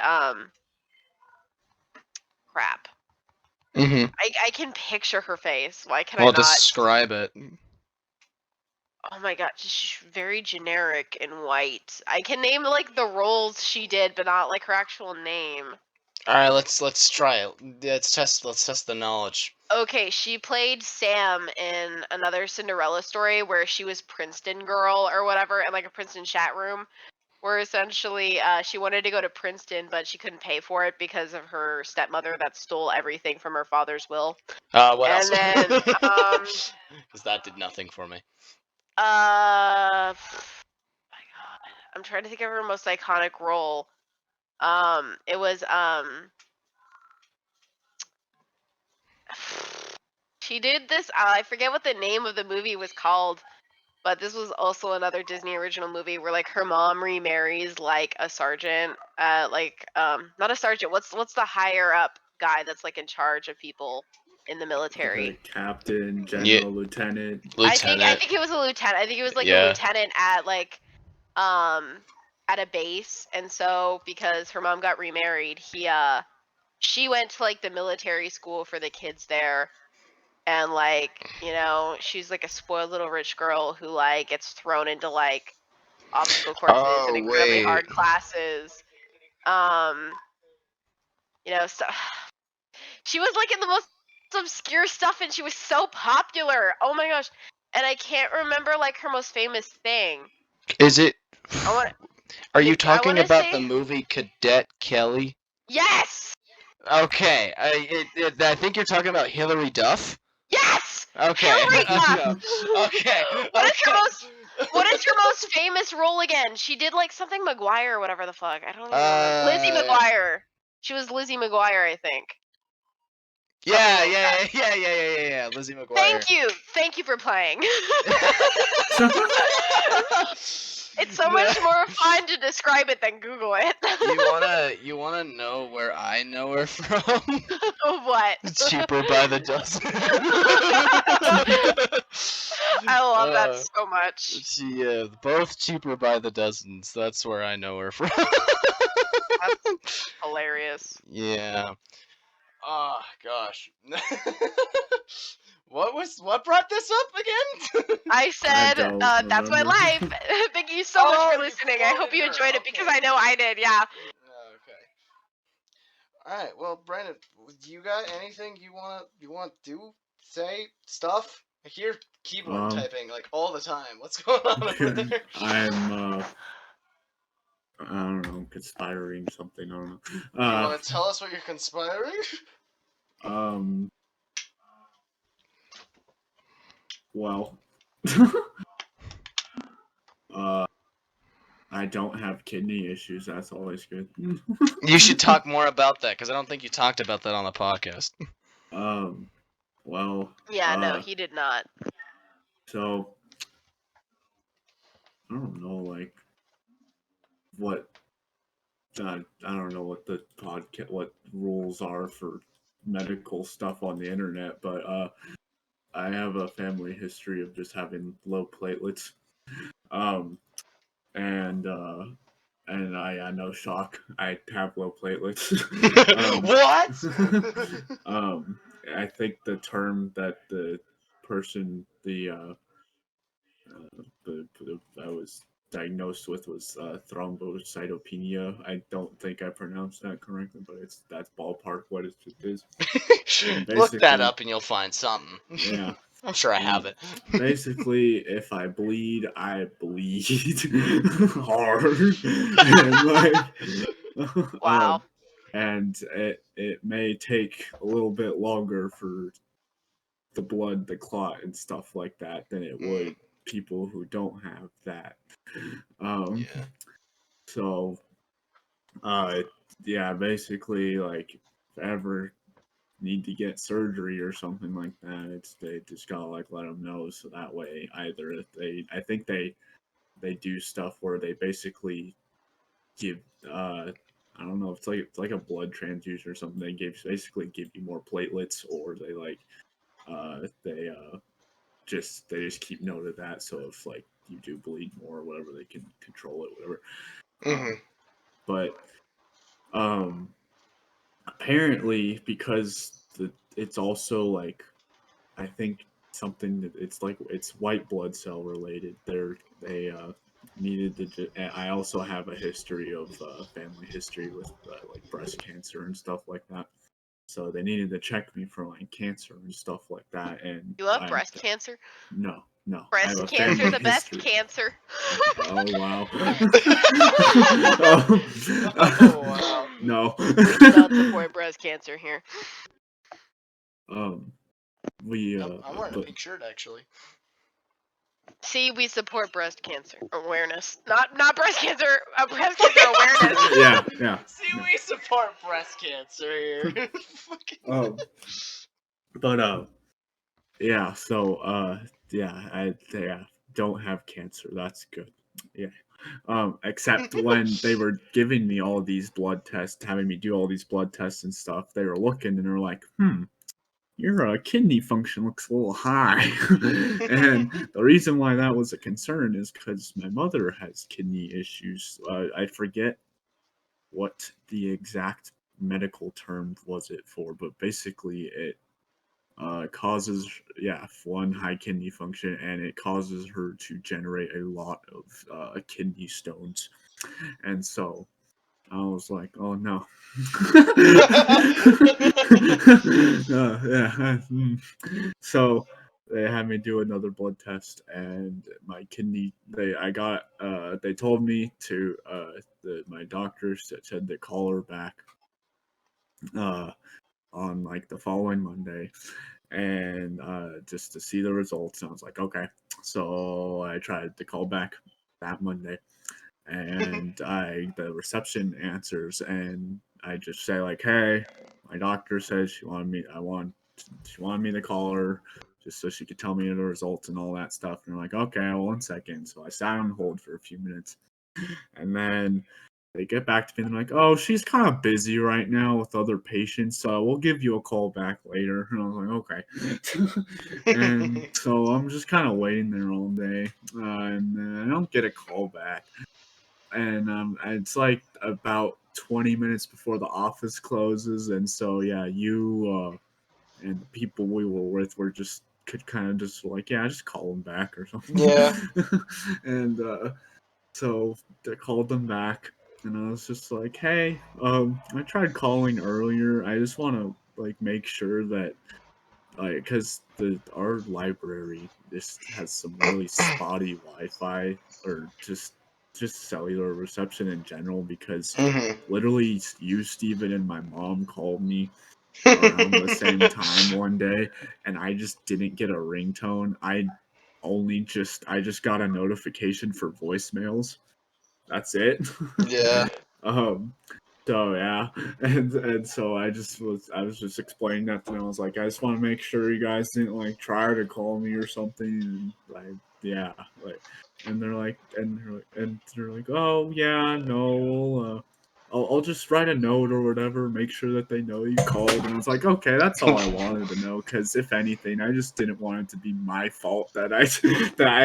crap. I can picture her face. Why can I not? Describe it. Oh my god, she's very generic and white. I can name like the roles she did, but not like her actual name. All right, let's try it. Let's test the knowledge. Okay, she played Sam in another Cinderella story where she was Princeton girl or whatever in like a Princeton chat room, where essentially she wanted to go to Princeton, but she couldn't pay for it because of her stepmother that stole everything from her father's will. What else? Then, because that did nothing for me. My God, I'm trying to think of her most iconic role. It was she did this. I forget what the name of the movie was called. But this was also another Disney original movie where like her mom remarries like a sergeant, not a sergeant. What's the higher up guy that's like in charge of people in the military? Captain, general, lieutenant. I think it was a lieutenant. I think it was like a lieutenant at like at a base, and so because her mom got remarried, she went to like the military school for the kids there. and like, you know, she's like a spoiled little rich girl who like gets thrown into like obstacle courses and incredibly hard classes. You know, so she was like in the most obscure stuff, and she was so popular. Oh my gosh! And I can't remember like her most famous thing. Is it? Are you I talking wanna about the say- movie Cadet Kelly? Yes. Okay, I think you're talking about Hilary Duff. Yes. Okay. Hilary Duff. Okay. What is her most famous role again? She did like something McGuire or whatever the fuck. I don't even remember. Lizzie McGuire. She was Lizzie McGuire, I think. Yeah. Lizzie McGuire. Thank you for playing. It's so much more fun to describe it than Google it. You wanna know where I know her from? What? It's Cheaper by the Dozen. I love that so much. Yeah, both Cheaper by the Dozens. That's where I know her from. That's hilarious. Yeah. Oh gosh. What brought this up again? I said that's my life. Thank you so much for listening. I hope you enjoyed it because I know I did. Yeah. Okay. All right. Well, Brandon, do you got anything you want to do, say, stuff? I hear keyboard typing like all the time. What's going on over there? I'm I don't know, conspiring something. I don't know. You want to tell us what you're conspiring? Well, I don't have kidney issues. That's always good. You should talk more about that because I don't think you talked about that on the podcast. Well. Yeah, no, he did not. So, I don't know, like, what. I don't know what the what rules are for medical stuff on the internet, but I have a family history of just having low platelets. And I no shock, I have low platelets. What? I think the term that the person I was diagnosed with was thrombocytopenia. I don't think I pronounced that correctly, but that's ballpark what it is. Look that up and you'll find something. Yeah. I'm sure I have it. Basically, if I bleed, I bleed hard. And like, wow. And it may take a little bit longer for the blood to clot and stuff like that than it would people who don't have that. Yeah. So, yeah, basically, like, if I ever need to get surgery or something like that, they just gotta like let them know, so that way either I think they do stuff where they basically give I don't know if it's like a blood transfusion or something. They basically give you more platelets, or they like they just keep note of that. So if like you do bleed more or whatever, they can control it, whatever. But apparently, because it's also like, I think something that it's white blood cell related. They needed to. I also have a history of family history with like breast cancer and stuff like that. So they needed to check me for like cancer and stuff like that. And you have breast cancer? No. Breast cancer, the best cancer. Oh wow. Oh wow. No. We do not support breast cancer here. I'm wearing a pink shirt actually. See, we support breast cancer awareness. Not breast cancer, breast cancer awareness. Yeah. See, we support breast cancer here. But yeah, so I don't have cancer. That's good. Yeah. Except when they were giving me all these blood tests, having me do all these blood tests and stuff, they were looking and they're like, your kidney function looks a little high. And the reason why that was a concern is because my mother has kidney issues. I forget what the exact medical term was it for, but basically causes one, high kidney function, and it causes her to generate a lot of kidney stones. And so I was like, oh no. So they had me do another blood test, and my kidney. They told me to. My doctor said to call her back. On like the following Monday, and just to see the results. And I was like, okay. So I tried to call back that Monday, and the reception answers, and I just say like, hey, my doctor says she wanted me to call her just so she could tell me the results and all that stuff. And they're like, okay, 1 second. So I sat on hold for a few minutes, and then they get back to me and they're like, oh, she's kind of busy right now with other patients, so we'll give you a call back later. And I was like, okay. And so I'm just kind of waiting there all day, and then I don't get a call back. And it's like about 20 minutes before the office closes, and so yeah, you and the people we were with could kind of just like, yeah, just call them back or something. Yeah. And so I called them back, and I was just like, hey, I tried calling earlier. I just want to like make sure that, like, because our library just has some really spotty Wi-Fi or just cellular reception in general, because literally you, Steven, and my mom called me around the same time one day, and I just didn't get a ringtone. I just got a notification for voicemails. That's it. Yeah. So yeah, and so I was just explaining that to them. I was like, I just want to make sure you guys didn't like try to call me or something, and like, yeah, like, and they're like, oh yeah, no, I'll just write a note or whatever, make sure that they know you called. And I was like, okay, that's all I wanted to know, because if anything, I just didn't want it to be my fault that I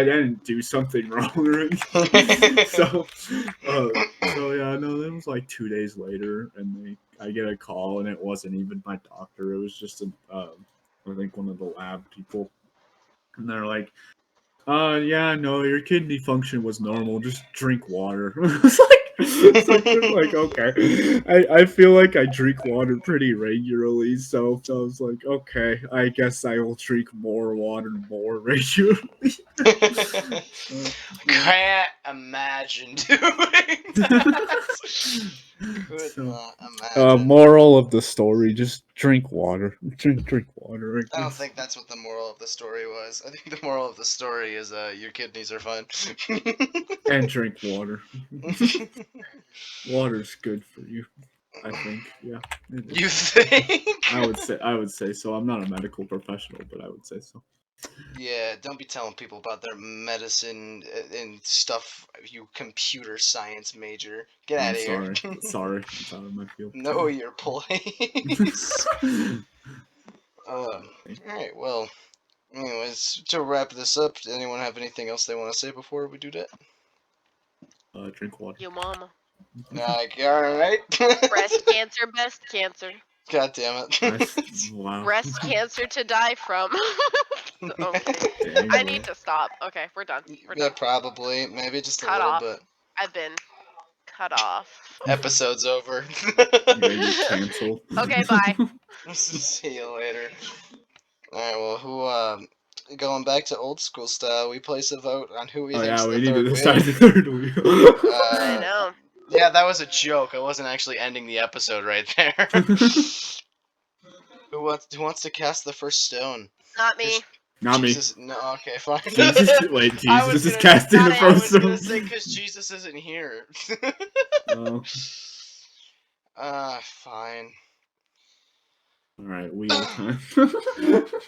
didn't do something wrong or anything. So yeah, no, it was like 2 days later, and I get a call, and it wasn't even my doctor. It was just I think one of the lab people, and they're like, yeah, no, your kidney function was normal. Just drink water. It's like okay. I feel like I drink water pretty regularly, so I was like, okay, I guess I will drink more water more regularly. Can't imagine doing that. Could not imagine. Moral of the story: just drink water. Drink water. I don't think that's what the moral of the story was. I think the moral of the story is your kidneys are fine. And drink water. Water's good for you, I think. Yeah. You think? I would say so. I'm not a medical professional, but I would say so. Yeah, don't be telling people about their medicine and stuff, you computer science major. Get out of here. Sorry. It's out of my field. Know your place. Alright, well, anyways, to wrap this up, does anyone have anything else they want to say before we do that? Drink water. Your mama. Alright. Breast cancer, best cancer. God damn it. Wow. Breast cancer to die from. Okay. I need to stop. Okay, we're done. Yeah, probably. Maybe just a little bit. I've been cut off. Episode's over. Cancel. Okay, bye. See you later. Alright, well, going back to old school style, we place a vote on who we think's the third wheel. Oh yeah, we need to decide the third wheel. I know. Yeah, that was a joke. I wasn't actually ending the episode right there. Who wants to cast the first stone? Not me. Not Jesus, me. No, okay, fine. Jesus is casting the first stone. I was gonna say, because Jesus isn't here. Oh. Fine. Alright, wheel time.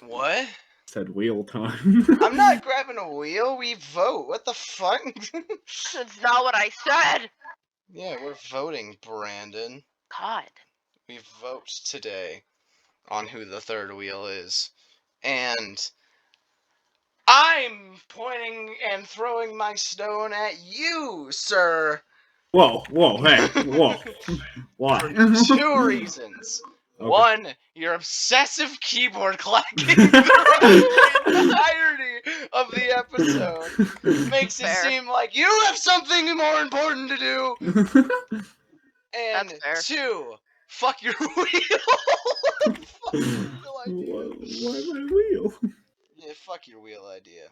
What? Said wheel time. I'm not grabbing a wheel, we vote. What the fuck? That's not what I said. Yeah, we're voting, Brandon. God. We vote today on who the third wheel is. And I'm pointing and throwing my stone at you, sir. Whoa, hey, whoa. Why? For 2 reasons. Okay. One, your obsessive keyboard clacking throughout the entirety of the episode makes it seem like you have something more important to do. And two, fuck your wheel. Fuck your wheel idea. Why my wheel? Yeah, fuck your wheel idea.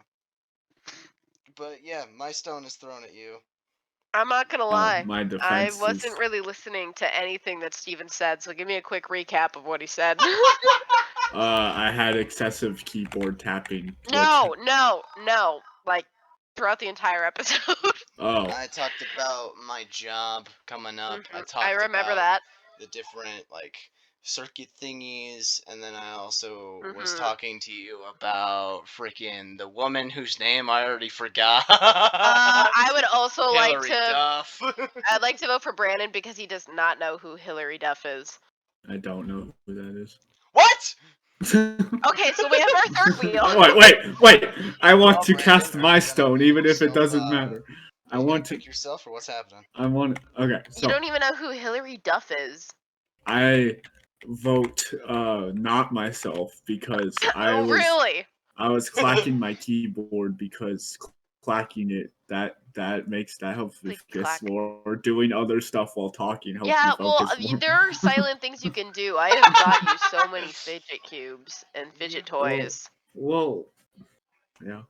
But yeah, my stone is thrown at you. I'm not gonna lie. My defense I wasn't really listening to anything that Steven said, so give me a quick recap of what he said. I had excessive keyboard tapping. No. Like, throughout the entire episode. Oh. I talked about my job coming up. I remember about that. The different, like, circuit thingies, and then I also was talking to you about freaking the woman whose name I already forgot. I would also Hillary Duff. I'd like to vote for Brandon because he does not know who Hillary Duff is. I don't know who that is. What? Okay, so we have our third wheel. Wait! I want to cast my stone, even if it doesn't matter. I want to pick yourself, or what's happening? Okay. So you don't even know who Hillary Duff is. I vote not myself because I was clacking my keyboard because clacking it that helps me focus more. Doing other stuff while talking helps me focus more. There are silent things you can do. I have got you so many fidget cubes and fidget toys. Well, yeah.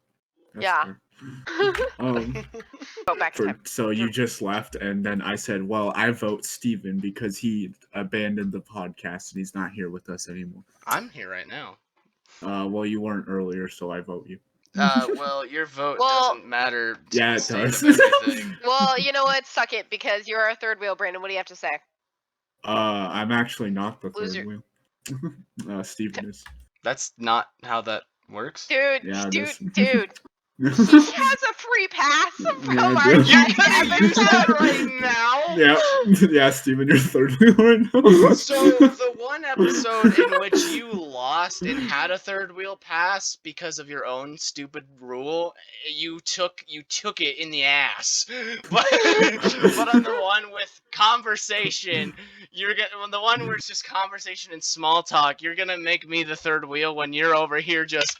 Go back to time. So you just left, and then I said, well, I vote Steven because he abandoned the podcast and he's not here with us anymore. I'm here right now. Well, you weren't earlier, so I vote you. Well, your vote doesn't matter. Yeah, it does. Well, you know what? Suck it, because you're our third wheel, Brandon. What do you have to say? I'm actually not the third wheel. Steven is. That's not how that works. Dude. He has a free pass from our episode right now. Yeah, Steven, you're third wheel right now. So the one episode in which you lost and had a third wheel pass because of your own stupid rule, you took it in the ass. But on the one with conversation, the one where it's just conversation and small talk, you're gonna make me the third wheel when you're over here just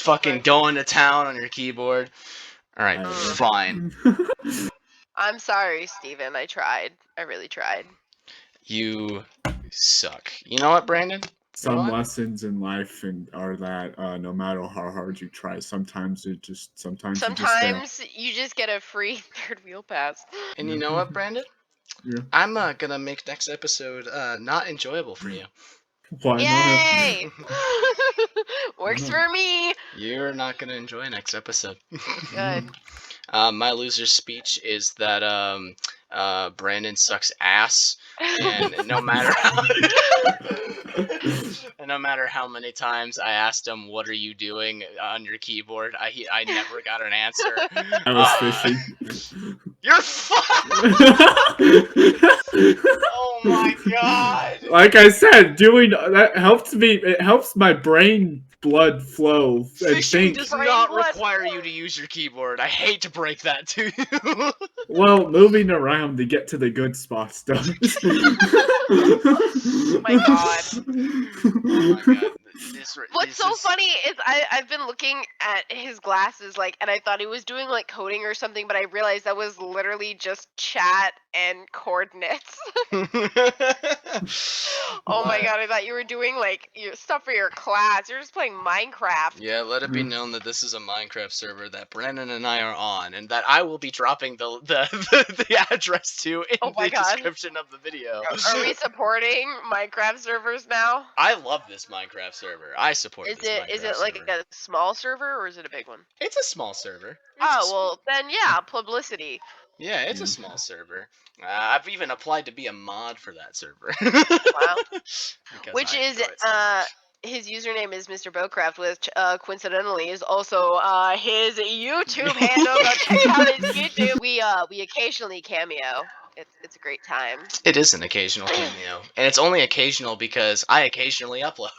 fucking going to town on your keyboard. Alright, fine. I'm sorry, Steven. I tried. I really tried. You suck. You know what, Brandon? Some lessons in life are that no matter how hard you try, sometimes you just you just get a free third wheel pass. And you know what, Brandon? Yeah. I'm gonna make next episode not enjoyable for you. Why Yay! Works for me. You're not gonna enjoy next episode. Good. My loser's speech is that Brandon sucks ass, and no matter how many times I asked him, "What are you doing on your keyboard?" I never got an answer. I was fishing. You're fucked. Oh my god! Like I said, doing that helps me. It helps my brain blood flow. Fishing does not require you to use your keyboard. I hate to break that to you. Well, moving around to get to the good spots does. Oh my god. Oh my god. What's so funny is I've been looking at his glasses, and I thought he was doing coding or something, but I realized that was literally just chat and coordinates. Oh my god, I thought you were doing your stuff for your class. You're just playing Minecraft. Yeah, let it be known that this is a Minecraft server that Brandon and I are on, and that I will be dropping the address to in the description of the video. Are we supporting Minecraft servers now? I love this Minecraft server. I support this Minecraft server. Is it a small server or is it a big one? It's a small server. Then yeah, publicity. Yeah, it's a small server. I've even applied to be a mod for that server. Wow. Which is his username is Mr. Bowcraft, which coincidentally is also his YouTube handle. Go check out his YouTube. We occasionally cameo. It's a great time. It is an occasional cameo, and it's only occasional because I occasionally upload.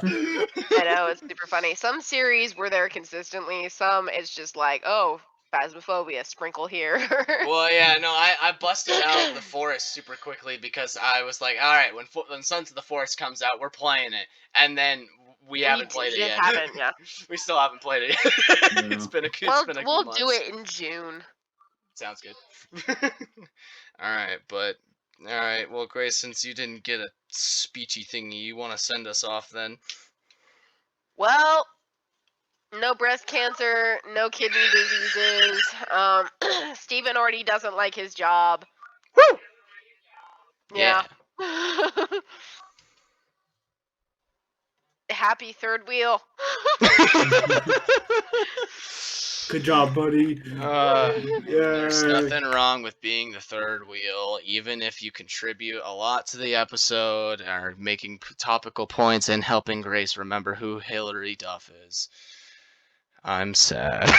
I know, it's super funny. Some series we're there consistently. Some it's just like, oh, Phasmophobia, sprinkle here. Well, yeah, no, I busted out the Forest super quickly because I was like, all right, when Sons of the Forest comes out, we're playing it, and then we haven't played it yet. Yeah. We still haven't played it yet. Yeah. It's been a we'll months. do it in June. Sounds good. All right, well, Grace, since you didn't get a speechy thingy, you want to send us off then? Well, no breast cancer, no kidney diseases. Steven already doesn't like his job. Woo! Yeah. Happy third wheel. Good job, buddy. There's nothing wrong with being the third wheel, even if you contribute a lot to the episode, or making topical points and helping Grace remember who Hilary Duff is. I'm sad.